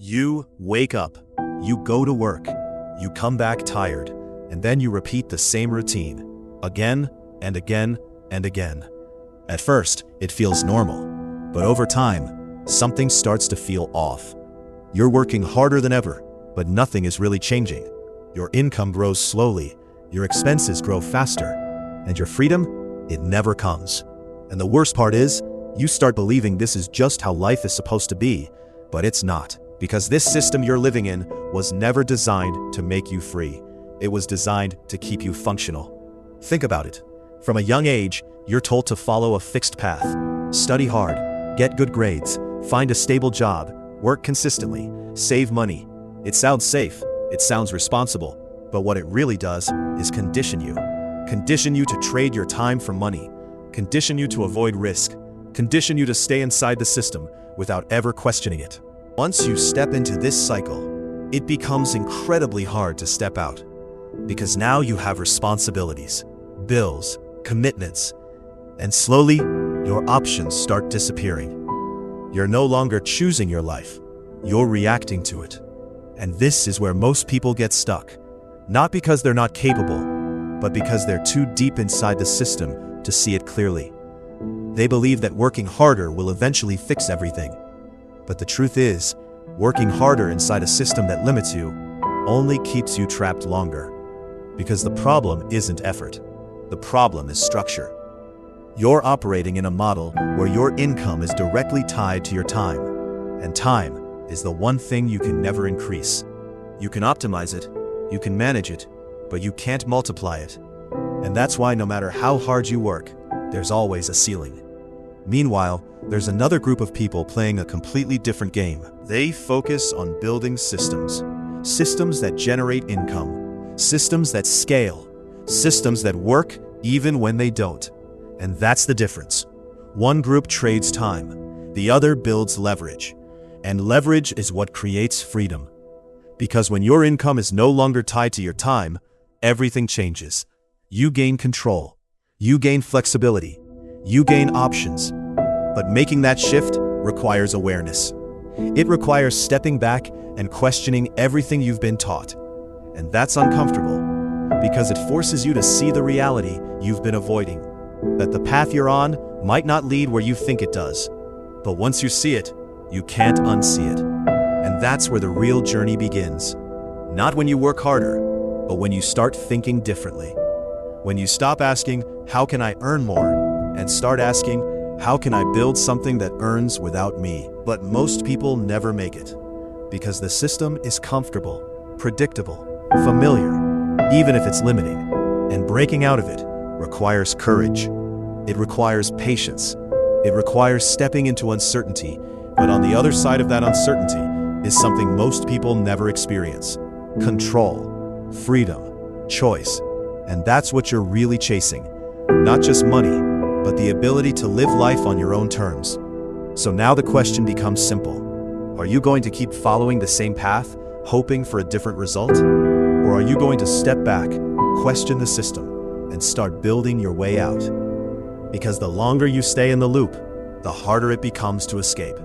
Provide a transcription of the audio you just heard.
You wake up, you go to work, you come back tired, and then you repeat the same routine, again and again and again. At first, it feels normal, but over time, something starts to feel off. You're working harder than ever, but nothing is really changing. Your income grows slowly, your expenses grow faster, and your freedom, it never comes. And the worst part is, you start believing this is just how life is supposed to be, but it's not. Because this system you're living in was never designed to make you free. It was designed to keep you functional. Think about it. From a young age, you're told to follow a fixed path. Study hard, get good grades, find a stable job, work consistently, save money. It sounds safe, it sounds responsible, but what it really does is condition you. Condition you to trade your time for money. Condition you to avoid risk. Condition you to stay inside the system without ever questioning it. Once you step into this cycle, it becomes incredibly hard to step out. Because now you have responsibilities, bills, commitments, and slowly, your options start disappearing. You're no longer choosing your life, you're reacting to it. And this is where most people get stuck. Not because they're not capable, but because they're too deep inside the system to see it clearly. They believe that working harder will eventually fix everything. But the truth is, working harder inside a system that limits you only keeps you trapped longer. Because the problem isn't effort. The problem is structure. You're operating in a model where your income is directly tied to your time. And time is the one thing you can never increase. You can optimize it, you can manage it, but you can't multiply it. And that's why no matter how hard you work, there's always a ceiling. Meanwhile, there's another group of people playing a completely different game. They focus on building systems. Systems that generate income. Systems that scale. Systems that work even when they don't. And that's the difference. One group trades time. The other builds leverage. And leverage is what creates freedom. Because when your income is no longer tied to your time, everything changes. You gain control. You gain flexibility. You gain options. But making that shift requires awareness. It requires stepping back and questioning everything you've been taught. And that's uncomfortable, because it forces you to see the reality you've been avoiding. That the path you're on might not lead where you think it does. But once you see it, you can't unsee it. And that's where the real journey begins. Not when you work harder, but when you start thinking differently. When you stop asking, how can I earn more? And start asking, how can I build something that earns without me? But most people never make it. Because the system is comfortable, predictable, familiar, even if it's limiting. And breaking out of it requires courage. It requires patience. It requires stepping into uncertainty. But on the other side of that uncertainty is something most people never experience. Control, freedom, choice. And that's what you're really chasing. Not just money, but the ability to live life on your own terms. So now the question becomes simple. Are you going to keep following the same path, hoping for a different result? Or are you going to step back, question the system, and start building your way out? Because the longer you stay in the loop, the harder it becomes to escape.